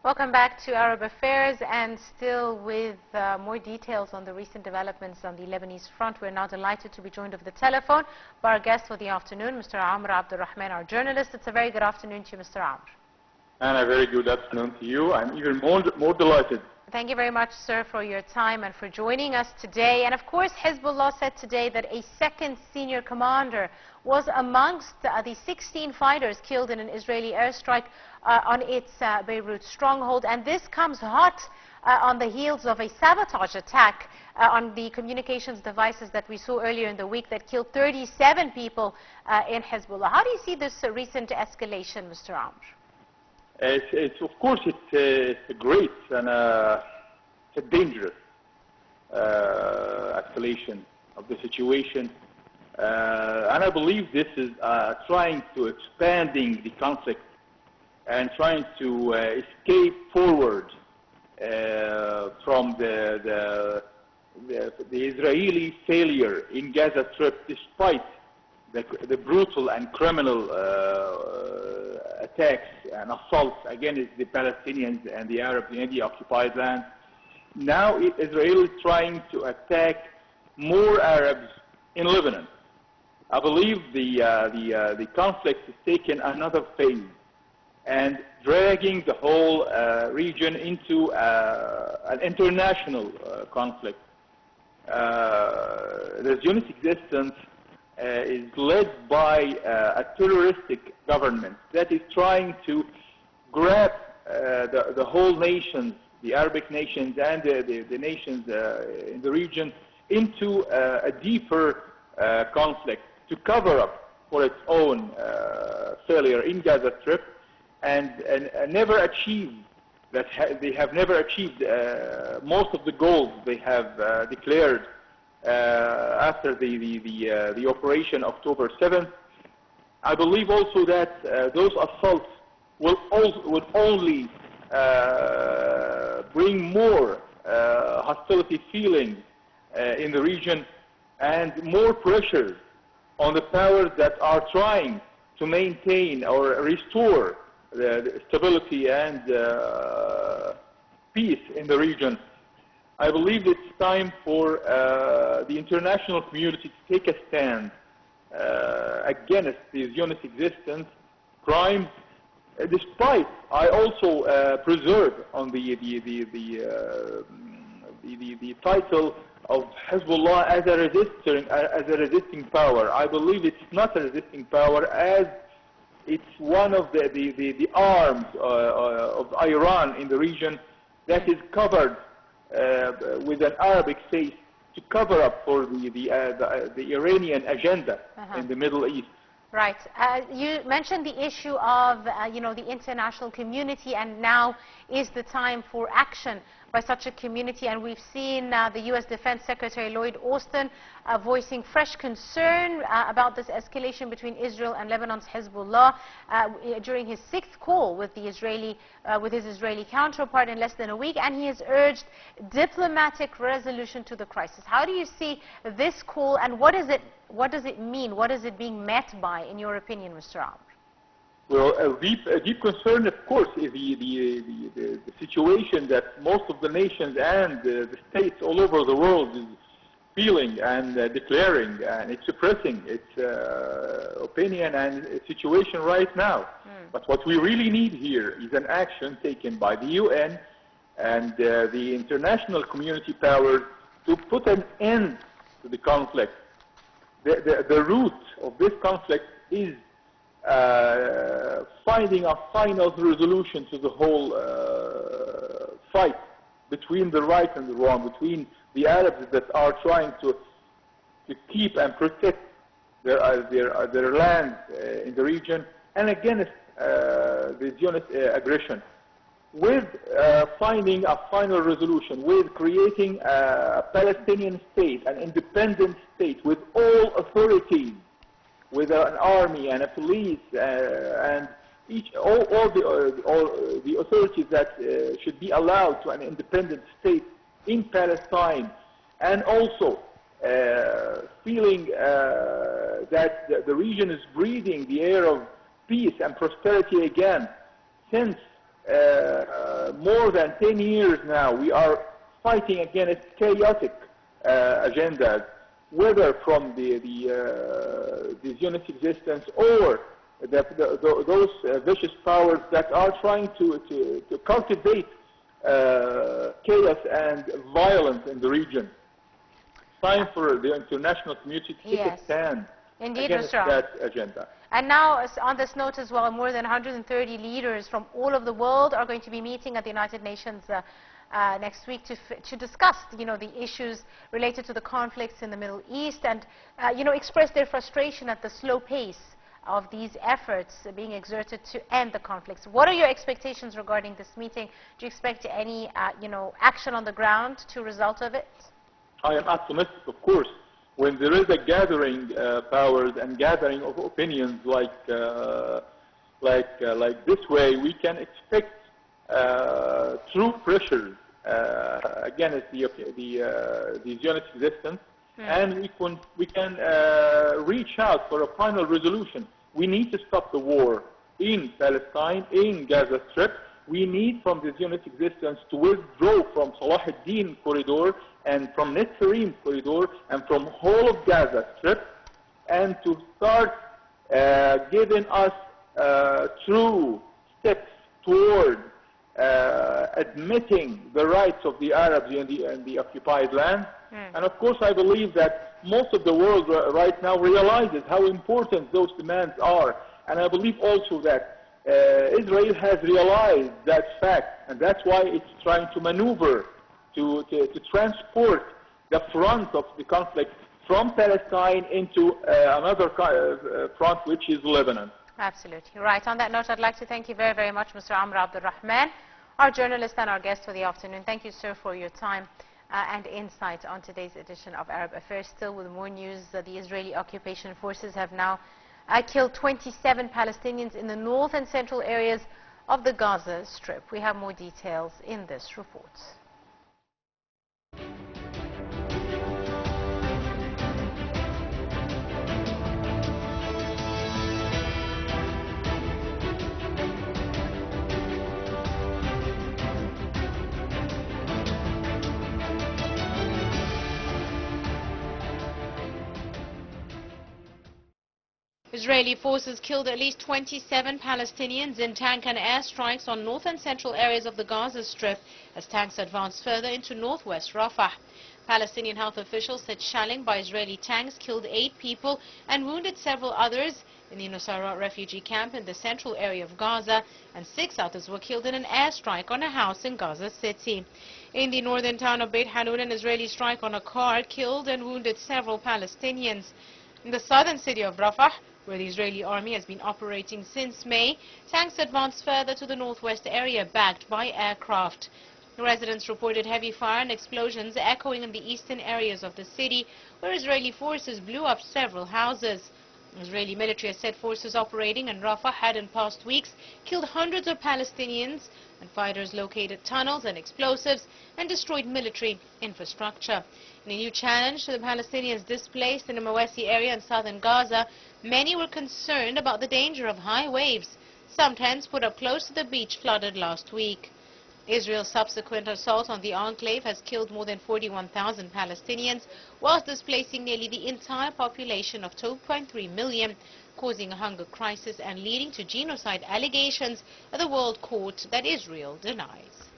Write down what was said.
Welcome back to Arab Affairs, and still with more details on the recent developments on the Lebanese front. We're now delighted to be joined over the telephone by our guest for the afternoon, Mr. Abdulrahman, our journalist. It's a very good afternoon to you, Mr. Amr. And a very good afternoon to you. I'm even more delighted. Thank you very much, sir, for your time and for joining us today. And of course, Hezbollah said today that a second senior commander was amongst the 16 fighters killed in an Israeli airstrike on its Beirut stronghold. And this comes hot on the heels of a sabotage attack on the communications devices that we saw earlier in the week that killed 37 people in Hezbollah. How do you see this recent escalation, Mr. Amr? Of course, it's a great and it's a dangerous escalation of the situation. And I believe this is trying to expanding the conflict and trying to escape forward from the Israeli failure in Gaza Strip, despite the brutal and criminal attacks and assaults against the Palestinians and the Arabs in the occupied land. Now Israel is trying to attack more Arabs in Lebanon. I believe the conflict has taken another phase and dragging the whole region into an international conflict. The Zionist existence is led by a terroristic government that is trying to grab the whole nations, the Arabic nations and the nations in the region, into a deeper conflict to cover up for its own failure in Gaza Strip, and never achieve that. They have never achieved most of the goals they have declared after the operation October 7th. I believe also that those assaults will only bring more hostility feeling in the region and more pressure on the powers that are trying to maintain or restore the stability and peace in the region. I believe it's time for the international community to take a stand against the Zionist existence, crimes. Despite, I also preserve on the title of Hezbollah as a resisting power. I believe it's not a resisting power, as it's one of the arms of Iran in the region that is covered with an Arabic face to cover up for the Iranian agenda in the Middle East. Right. You mentioned the issue of the international community, and now is the time for action by such a community. And we've seen the U.S. Defense Secretary Lloyd Austin voicing fresh concern about this escalation between Israel and Lebanon's Hezbollah during his 6th call with his Israeli counterpart in less than a week, and he has urged diplomatic resolution to the crisis. How do you see this call, and what does it mean? What is it being met by, in your opinion, Mr. Amr? Well, a deep concern, of course, is the situation that most of the nations and the states all over the world is feeling and declaring and expressing its opinion and situation right now. But what we really need here is an action taken by the UN and the international community powers to put an end to the conflict. The root of this conflict is finding a final resolution to the whole fight between the right and the wrong, between the Arabs that are trying to keep and protect their land in the region, and against the Zionist aggression, with finding a final resolution, with creating a Palestinian state, an independent state with all authorities, with an army and a police and all the authorities that should be allowed to an independent state in Palestine, and also feeling that the region is breathing the air of peace and prosperity again, since more than 10 years now, we are fighting against chaotic agendas, whether from the Zionist existence or those vicious powers that are trying to cultivate chaos and violence in the region. Time for the international community to take a stand against that agenda. And now, on this note as well, more than 130 leaders from all over the world are going to be meeting at the United Nations next week to discuss, the issues related to the conflicts in the Middle East and, express their frustration at the slow pace of these efforts being exerted to end the conflicts. What are your expectations regarding this meeting? Do you expect any, action on the ground to result of it? I am optimistic, of course. When there is a gathering powers and gathering of opinions like this way, we can expect true pressure against the Zionist resistance, and we can reach out for a final resolution. We need to stop the war in Palestine, in Gaza Strip. We need from the Zionist existence to withdraw from Salah ad-Din corridor and from Netzarim corridor and from whole of Gaza Strip, and to start giving us true steps toward admitting the rights of the Arabs in the occupied land. And of course, I believe that most of the world right now realizes how important those demands are. And I believe also that Israel has realized that fact, and that's why it's trying to maneuver to transport the front of the conflict from Palestine into another front, which is Lebanon. Absolutely. Right. On that note, I'd like to thank you very, very much, Mr. Abdulrahman, our journalist and our guest for the afternoon. Thank you, sir, for your time and insight on today's edition of Arab Affairs. Still with more news, the Israeli occupation forces have now killed 27 Palestinians in the north and central areas of the Gaza Strip. We have more details in this report. Israeli forces killed at least 27 Palestinians in tank and air strikes on north and central areas of the Gaza Strip as tanks advanced further into northwest Rafah. Palestinian health officials said shelling by Israeli tanks killed 8 people and wounded several others in the Nusayrat refugee camp in the central area of Gaza, and 6 others were killed in an airstrike on a house in Gaza City. In the northern town of Beit Hanun, an Israeli strike on a car killed and wounded several Palestinians. In the southern city of Rafah, where the Israeli army has been operating since May, tanks advanced further to the northwest area backed by aircraft. Residents reported heavy fire and explosions echoing in the eastern areas of the city, where Israeli forces blew up several houses. Israeli military has said forces operating in Rafah had in past weeks killed hundreds of Palestinians, and fighters located tunnels and explosives and destroyed military infrastructure. In a new challenge to the Palestinians displaced in the Mawasi area in southern Gaza, many were concerned about the danger of high waves. Some tents put up close to the beach flooded last week. Israel's subsequent assault on the enclave has killed more than 41,000 Palestinians, whilst displacing nearly the entire population of 2.3 million, causing a hunger crisis and leading to genocide allegations at the World Court that Israel denies.